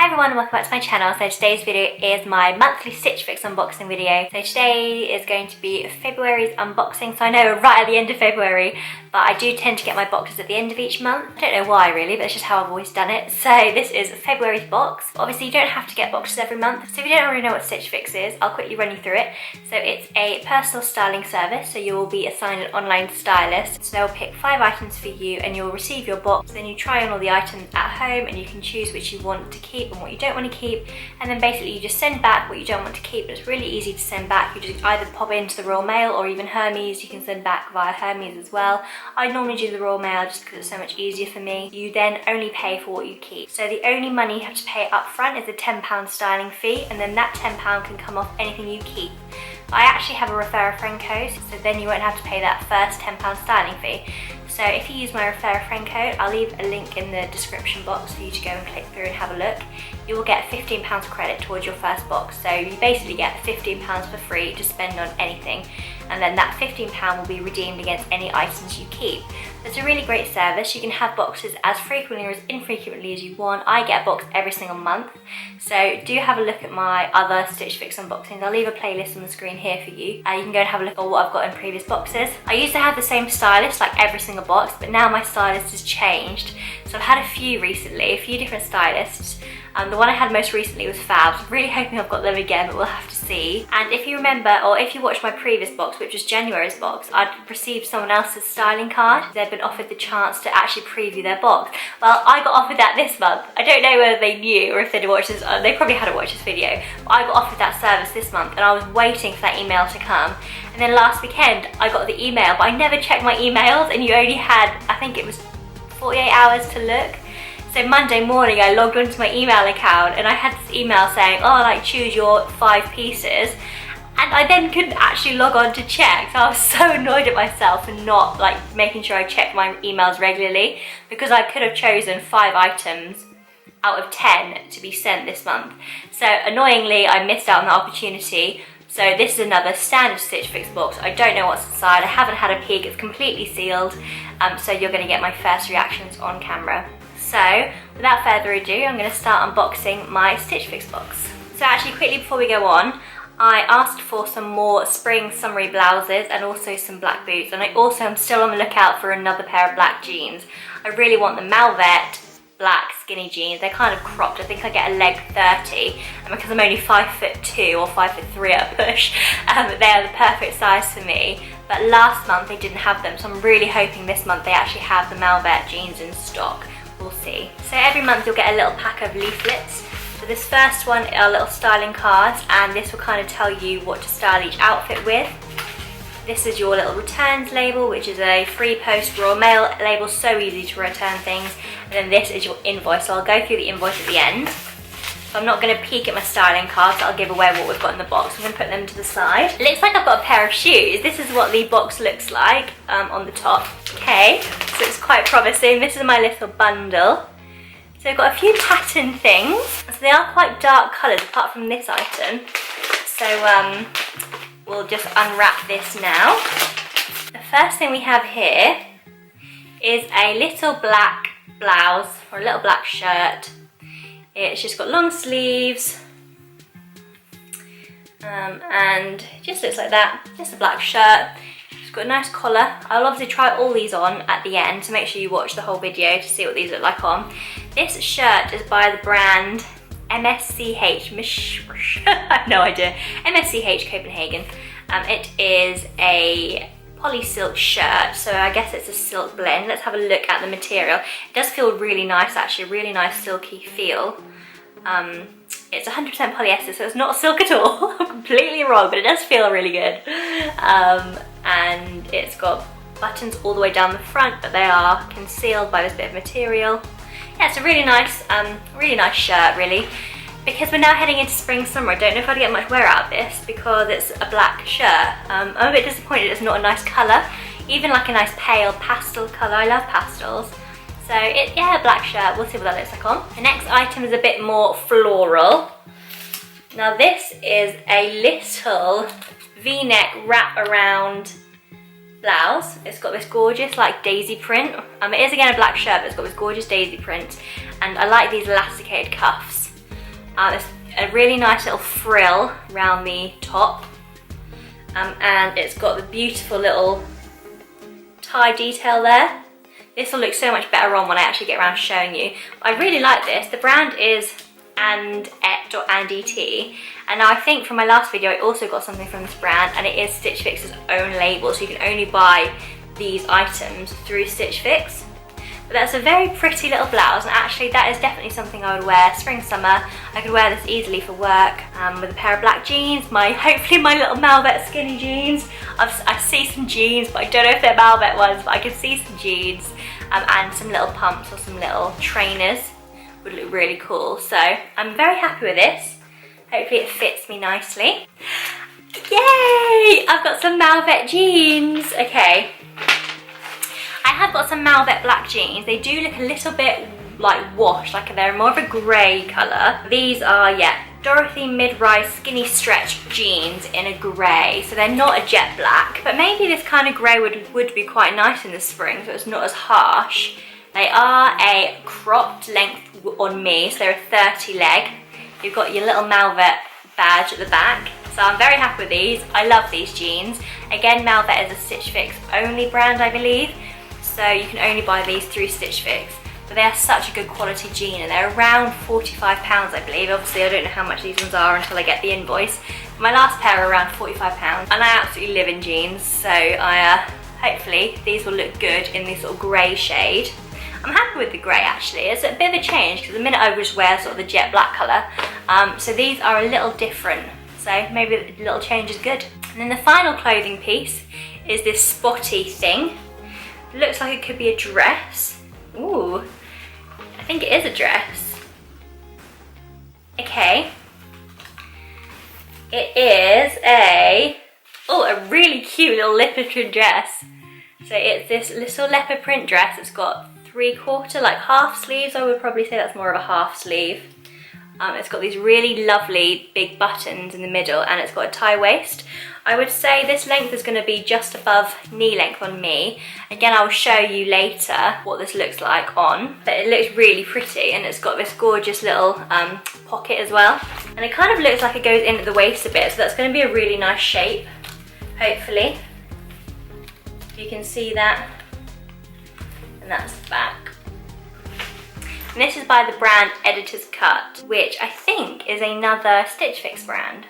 Hi everyone and welcome back to my channel. So today's video is my monthly Stitch Fix unboxing video. So today is going to be February's unboxing. So I know we're right at the end of February, but I do tend to get my boxes at the end of each month. I don't know why really, but it's just how I've always done it. So this is February's box. Obviously you don't have to get boxes every month. So if you don't already know what Stitch Fix is, I'll quickly run you through it. So it's a personal styling service. So you will be assigned an online stylist. So they'll pick 5 items for you and you'll receive your box. Then you try on all the items at home and you can choose which you want to keep and what you don't want to keep, and then basically you just send back what you don't want to keep. It's really easy to send back. You just either pop it into the Royal Mail or even Hermes. You can send back via Hermes as well. I normally do the Royal Mail just because it's so much easier for me. You then only pay for what you keep. So the only money you have to pay up front is a £10 styling fee, and then that £10 can come off anything you keep. I actually have a refer a friend code, so then you won't have to pay that first £10 styling fee. So if you use my refer a friend code, I'll leave a link in the description box for you to go and click through and have a look. You will get £15 credit towards your first box. So you basically get £15 for free to spend on anything, and then that £15 will be redeemed against any items you keep. It's a really great service. You can have boxes as frequently or as infrequently as you want. I get a box every single month. So do have a look at my other Stitch Fix unboxings. I'll leave a playlist on the screen here for you. You can go and have a look at what I've got in previous boxes. I used to have the same stylist like every single box, but now my stylist has changed. So I've had a few recently, a few different stylists. The one I had most recently was Fab. I'm really hoping I've got them again, but we'll have to see. And if you remember, or if you watched my previous box, which was January's box, I'd received someone else's styling card. They'd been offered the chance to actually preview their box. Well, I got offered that this month. I don't know whether they knew or if they'd watched this. They probably hadn't watched this video. But I got offered that service this month, and I was waiting for that email to come. And then last weekend, I got the email, but I never checked my emails, and you only had, I think it was 48 hours to look. So Monday morning I logged onto my email account and I had this email saying, oh, like choose your 5 pieces. And I then couldn't actually log on to check. So I was so annoyed at myself for not like making sure I checked my emails regularly, because I could have chosen 5 items out of 10 to be sent this month. So annoyingly, I missed out on the opportunity. So this is another standard Stitch Fix box. I don't know what's inside. I haven't had a peek. It's completely sealed. So you're going to get my first reactions on camera. So without further ado, I'm going to start unboxing my Stitch Fix box. So actually quickly before we go on, I asked for some more spring summery blouses and also some black boots, and I also am still on the lookout for another pair of black jeans. I really want the Mauvette black skinny jeans. They're kind of cropped. I think I get a leg 30, and because I'm only 5'2" or 5'3" at a push, they are the perfect size for me. But last month they didn't have them, so I'm really hoping this month they actually have the Mauvette jeans in stock. We'll see. So every month you'll get a little pack of leaflets. So this first one are little styling cards, and this will kind of tell you what to style each outfit with. This is your little returns label, which is a free post Royal Mail label, so easy to return things. And then this is your invoice, so I'll go through the invoice at the end. So I'm not going to peek at my styling cards, I'll give away what we've got in the box. I'm going to put them to the side. It looks like I've got a pair of shoes. This is what the box looks like on the top. Okay, so it's quite promising. This is my little bundle. So I've got a few pattern things. So they are quite dark colours apart from this item. So we'll just unwrap this now. The first thing we have here is a little black blouse or a little black shirt. It's just got long sleeves and it just looks like that. Just a black shirt. It's got a nice collar. I'll obviously try all these on at the end, so make sure you watch the whole video to see what these look like on. This shirt is by the brand MSCH. I have no idea. MSCH Copenhagen. It is a poly silk shirt, so I guess it's a silk blend. Let's have a look at the material. It does feel really nice, actually, a really nice silky feel. It's 100% polyester, so it's not silk at all. I'm completely wrong, but it does feel really good. And it's got buttons all the way down the front, but they are concealed by this bit of material. Yeah, it's a really nice shirt, really. Because we're now heading into spring summer, I don't know if I'd get much wear out of this because it's a black shirt. I'm a bit disappointed it's not a nice colour, even like a nice pale pastel colour. I love pastels. So yeah, a black shirt. We'll see what that looks like on. The next item is a bit more floral. Now this is a little V-neck wrap around blouse. It's got this gorgeous like daisy print. It is again a black shirt, but it's got this gorgeous daisy print, and I like these elasticated cuffs. It's a really nice little frill around the top, and it's got the beautiful little tie detail there. This will look so much better on when I actually get around to showing you. I really like this. The brand is And Et, and now I think from my last video I also got something from this brand, and it is Stitch Fix's own label, so you can only buy these items through Stitch Fix. But that's a very pretty little blouse, and actually that is definitely something I would wear spring, summer. I could wear this easily for work with a pair of black jeans, hopefully my little Mauvette skinny jeans. I see some jeans, but I don't know if they're Mauvette ones, but I can see some jeans, and some little pumps or some little trainers would look really cool. So I'm very happy with this. Hopefully it fits me nicely. Yay! I've got some Mauvette jeans. Okay. I have got some Mauvette black jeans. They do look a little bit like washed, like they're more of a grey colour. These are, yeah, Dorothy mid-rise skinny stretch jeans in a grey. So they're not a jet black, but maybe this kind of grey would be quite nice in the spring, so it's not as harsh. They are a cropped length on me, so they're a 30 leg. You've got your little Mauvette badge at the back. So I'm very happy with these. I love these jeans. Again, Mauvette is a Stitch Fix only brand, I believe. So you can only buy these through Stitch Fix. But they are such a good quality jean, and they're around £45, I believe. Obviously, I don't know how much these ones are until I get the invoice. But my last pair are around £45, and I absolutely live in jeans. So hopefully these will look good in this sort of grey shade. I'm happy with the grey actually. It's a bit of a change because the minute I would just wear sort of the jet black colour. So these are a little different. So maybe a little change is good. And then the final clothing piece is this spotty thing. It looks like it could be a dress. Ooh, I think it is a dress. Okay. It is a really cute little leopard print dress. So it's this little leopard print dress. It's got 3/4, like half sleeves. I would probably say that's more of a half sleeve. It's got these really lovely big buttons in the middle, and it's got a tie waist. I would say this length is going to be just above knee length on me. Again, I will show you later what this looks like on, but it looks really pretty, and it's got this gorgeous little pocket as well. And it kind of looks like it goes in at the waist a bit, so that's going to be a really nice shape, hopefully. You can see that. And that's the back. And this is by the brand Editor's Cut, which I think is another Stitch Fix brand.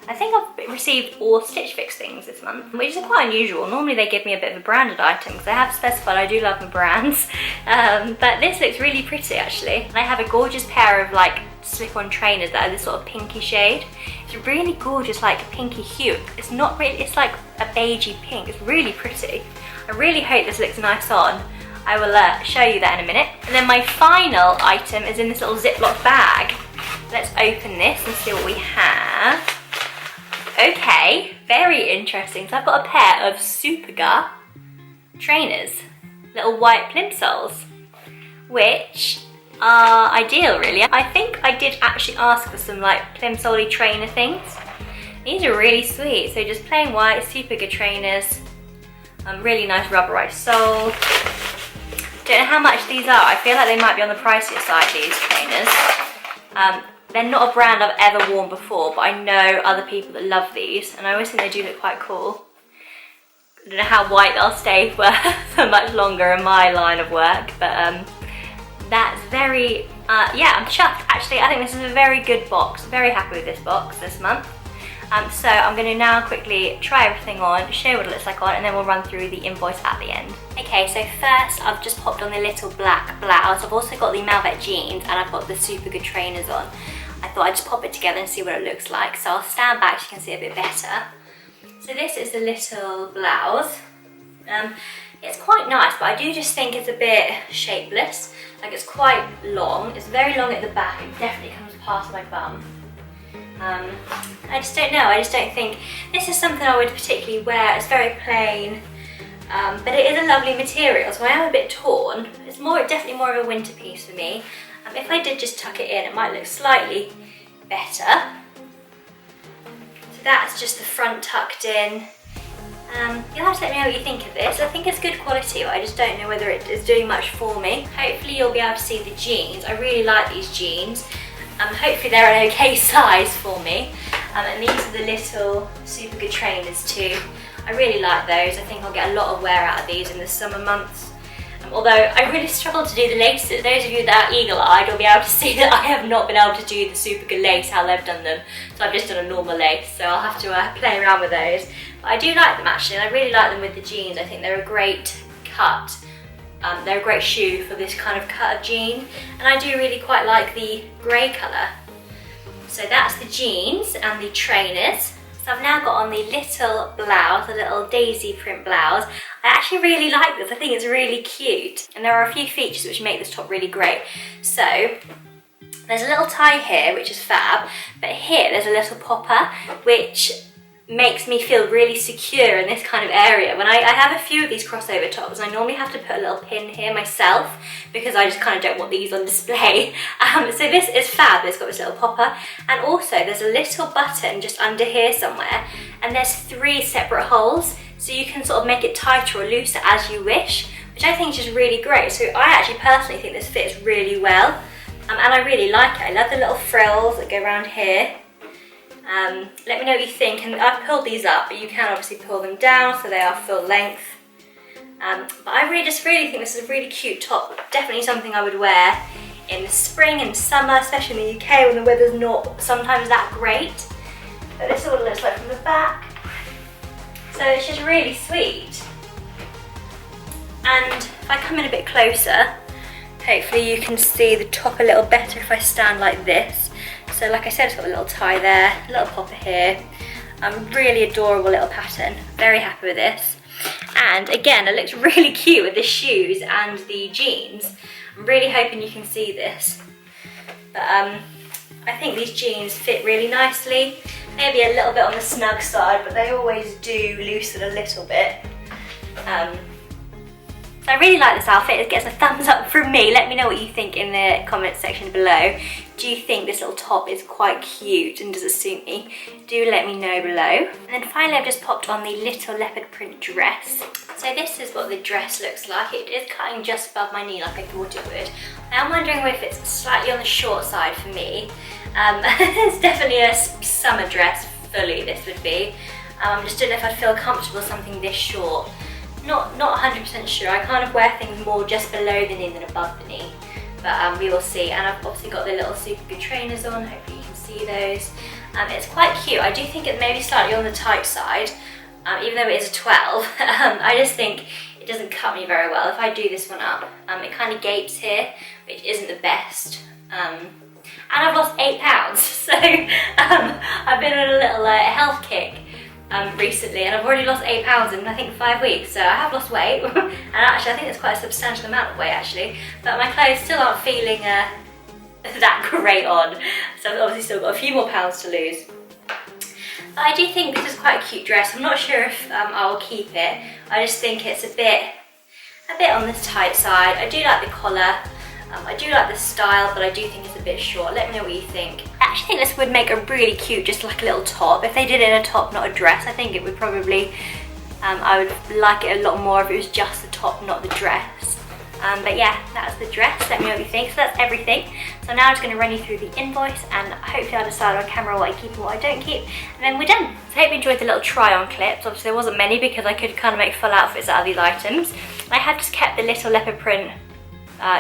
I think I've received all Stitch Fix things this month, which is quite unusual. Normally they give me a bit of a branded item because I have specified I do love my brands. But this looks really pretty actually. And I have a gorgeous pair of like slip-on trainers that are this sort of pinky shade. It's a really gorgeous like pinky hue. It's not really, it's like a beigey pink. It's really pretty. I really hope this looks nice on. I will show you that in a minute. And then my final item is in this little Ziploc bag. Let's open this and see what we have. Okay, very interesting. So I've got a pair of Superga trainers, little white plimsolls, which are ideal really. I think I did actually ask for some like plimsolly trainer things. These are really sweet. So just plain white Superga trainers, really nice rubberized sole. Don't know how much these are. I feel like they might be on the pricier side, these trainers. They're not a brand I've ever worn before, but I know other people that love these, and I always think they do look quite cool. I don't know how white they'll stay for much longer in my line of work, but that's very, yeah, I'm chuffed. Actually, I think this is a very good box. Very happy with this box this month. So I'm going to now quickly try everything on, show you what it looks like on, and then we'll run through the invoice at the end. Okay, so first I've just popped on the little black blouse. I've also got the Mauvette jeans, and I've got the Superga trainers on. I thought I'd just pop it together and see what it looks like. So I'll stand back so you can see it a bit better. So this is the little blouse. It's quite nice, but I do just think it's a bit shapeless. Like it's quite long. It's very long at the back. It definitely comes past my bum. I just don't know. I just don't think this is something I would particularly wear. It's very plain, but it is a lovely material, so I am a bit torn. It's definitely more of a winter piece for me. If I did just tuck it in, it might look slightly better. So that's just the front tucked in. You'll have to let me know what you think of this. I think it's good quality, but I just don't know whether it is doing much for me. Hopefully you'll be able to see the jeans. I really like these jeans. Hopefully they're an okay size for me. And these are the little super good trainers too. I really like those. I think I'll get a lot of wear out of these in the summer months. Although I really struggle to do the laces. Those of you that are eagle-eyed will be able to see that I have not been able to do the super good lace how they've done them. So I've just done a normal lace, so I'll have to play around with those. But I do like them actually, and I really like them with the jeans. I think they're a great cut. They're a great shoe for this kind of cut of jean. And I do really quite like the grey colour. So that's the jeans and the trainers. So I've now got on the little blouse, the little daisy print blouse. I actually really like this. I think it's really cute. And there are a few features which make this top really great. So there's a little tie here, which is fab. But here there's a little popper, which makes me feel really secure in this kind of area. When I have a few of these crossover tops, I normally have to put a little pin here myself because I just kind of don't want these on display. So this is fab. It's got this little popper, and also there's a little button just under here somewhere, and there's 3 separate holes, so you can sort of make it tighter or looser as you wish, which I think is just really great. So I actually personally think this fits really well, and I really like it. I love the little frills that go around here. Let me know what you think, and I've pulled these up, but you can obviously pull them down so they are full length. But I really think this is a really cute top. Definitely something I would wear in the spring and summer, especially in the UK when the weather's not sometimes that great. But this is what it looks like from the back. So it's just really sweet. And if I come in a bit closer, hopefully you can see the top a little better if I stand like this. So like I said, it's got a little tie there, a little popper here. Really adorable little pattern. Very happy with this. And again, it looks really cute with the shoes and the jeans. I'm really hoping you can see this. But I think these jeans fit really nicely. Maybe a little bit on the snug side, but they always do loosen a little bit. So I really like this outfit. It gets a thumbs up from me. Let me know what you think in the comments section below. Do you think this little top is quite cute and does it suit me? Do let me know below. And then finally I've just popped on the little leopard print dress. So this is what the dress looks like. It is cutting just above my knee like I thought it would. I am wondering if it's slightly on the short side for me. It's definitely a summer dress fully, this would be. I just don't know if I'd feel comfortable with something this short. Not 100% sure. I kind of wear things more just below the knee than above the knee. But we will see. And I've obviously got the little super good trainers on. Hopefully you can see those. It's quite cute. I do think it may be slightly on the tight side, even though it is a 12. I just think it doesn't cut me very well. If I do this one up, it kind of gapes here, which isn't the best. And I've lost 8 pounds. So I've been on a little health kick recently, and I've already lost 8 pounds in I think 5 weeks, so I have lost weight. And actually I think it's quite a substantial amount of weight actually, but my clothes still aren't feeling that great on, so I've obviously still got a few more pounds to lose. But I do think this is quite a cute dress. I'm not sure if I will keep it. I just think it's a bit on the tight side. I do like the collar. I do like the style, but I do think it's a bit short. Let me know what you think. I actually think this would make a really cute, just like a little top. If they did it in a top, not a dress, I think it would probably, I would like it a lot more if it was just the top, not the dress. But yeah, that's the dress. Let me know what you think. So that's everything. So now I'm just going to run you through the invoice, and hopefully I'll decide on camera what I keep and what I don't keep, and then we're done. So I hope you enjoyed the little try on clips. Obviously there wasn't many because I could kind of make full outfits out of these items. I have just kept the little leopard print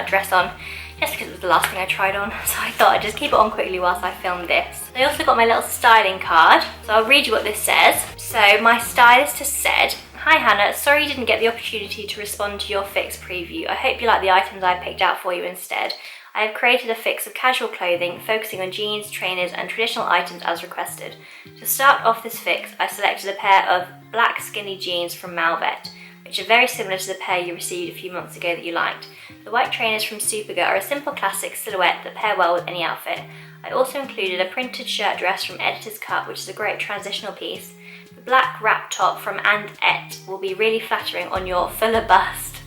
dress on just because it was the last thing I tried on, so I thought I'd just keep it on quickly whilst I filmed this. I also got my little styling card, so I'll read you what this says. So my stylist has said, "Hi Hannah, sorry you didn't get the opportunity to respond to your fix preview. I hope you like the items I picked out for you instead. I have created a fix of casual clothing focusing on jeans, trainers and traditional items as requested. To start off this fix, I selected a pair of black skinny jeans from Mauvette, which are very similar to the pair you received a few months ago that you liked. The white trainers from Superga are a simple classic silhouette that pair well with any outfit. I also included a printed shirt dress from Editor's Cut, which is a great transitional piece. The black wrap top from And Et will be really flattering on your fuller bust."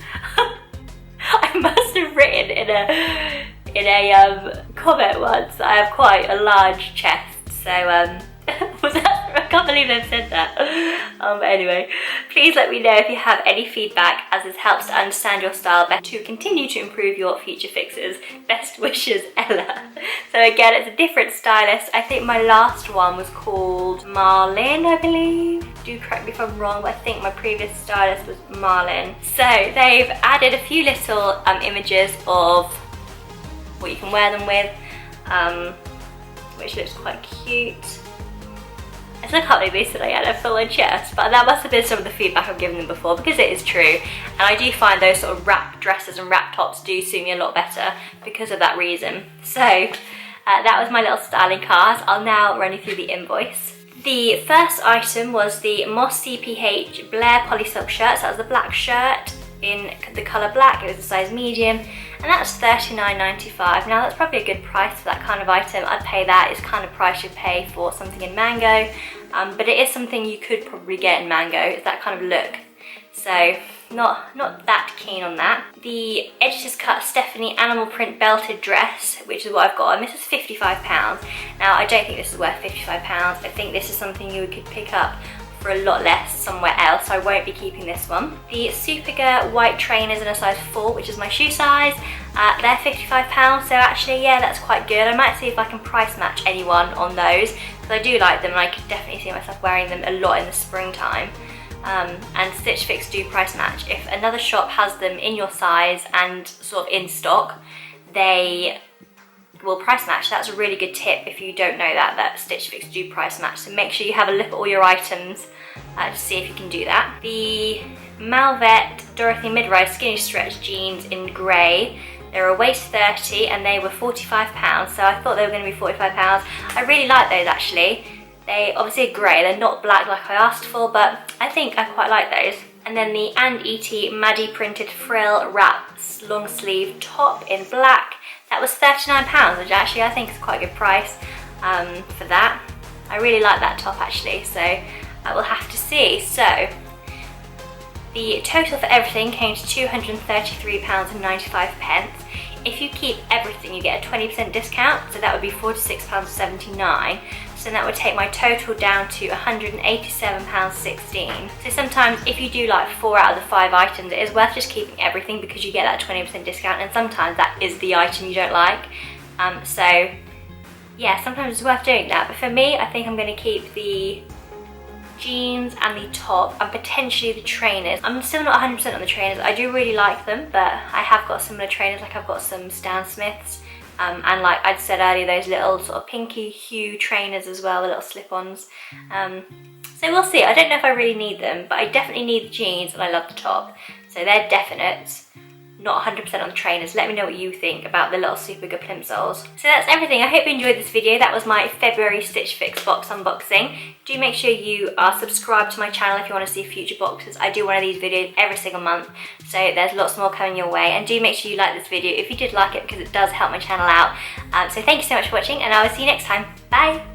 I must have written in a comment once that I have quite a large chest, so was that from a can't believe I've said that. But anyway, please let me know if you have any feedback, as this helps to understand your style better to continue to improve your future fixes. Best wishes, Ella. So again, it's a different stylist. I think my last one was called Marlin, I believe. Do correct me if I'm wrong, but I think my previous stylist was Marlin. So they've added a few little images of what you can wear them with, which looks quite cute. I still can't believe they said I had a full-on chest, but that must have been some of the feedback I've given them before, because it is true. And I do find those sort of wrap dresses and wrap tops do suit me a lot better because of that reason. So that was my little styling card. I'll now run you through the invoice. The first item was the Moss CPH Blair Poly Silk shirt. So that was the black shirt in the colour black. It was a size medium, and that's $39.95. Now that's probably a good price for that kind of item. I'd pay that. It's the kind of price you'd pay for something in mango, but it is something you could probably get in mango. It's that kind of look, so not that keen on that. The Editor's Cut Stephanie animal print belted dress, which is what I've got, and this is £55. Now I don't think this is worth £55. I think this is something you could pick up for a lot less somewhere else, so I won't be keeping this one. The Superga white trainers in a size 4, which is my shoe size, they're £55, so actually, yeah, that's quite good. I might see if I can price match anyone on those, because I do like them and I could definitely see myself wearing them a lot in the springtime. And Stitch Fix do price match. If another shop has them in your size and sort of in stock, they will price match. That's a really good tip if you don't know that Stitch Fix do price match. So make sure you have a look at all your items to see if you can do that. The Mauvette Dorothy mid-rise skinny stretch jeans in grey. They're a waist 30 and they were £45, so I thought they were going to be £45. I really like those actually. They obviously are grey, they're not black like I asked for, but I think I quite like those. And then the &ET Maddie printed frill wrap long sleeve top in black. That was £39, which actually I think is quite a good price for that. I really like that top actually, so I will have to see. So the total for everything came to £233.95. If you keep everything, you get a 20% discount, so that would be £46.79. So that would take my total down to £187.16. So sometimes if you do like 4 out of the 5 items, it is worth just keeping everything because you get that 20% discount, and sometimes that is the item you don't like. So yeah, sometimes it's worth doing that. But for me, I think I'm going to keep the jeans and the top and potentially the trainers. I'm still not 100% on the trainers. I do really like them, but I have got similar trainers. Like I've got some Stan Smiths. And like I said earlier, those little sort of pinky hue trainers as well, the little slip-ons. So we'll see. I don't know if I really need them, but I definitely need the jeans and I love the top. So they're definite. Not 100% on the trainers. Let me know what you think about the little Superga plimsolls. So that's everything. I hope you enjoyed this video. That was my February Stitch Fix box unboxing. Do make sure you are subscribed to my channel if you want to see future boxes. I do one of these videos every single month, so there's lots more coming your way. And do make sure you like this video if you did like it, because it does help my channel out. So thank you so much for watching, and I will see you next time. Bye!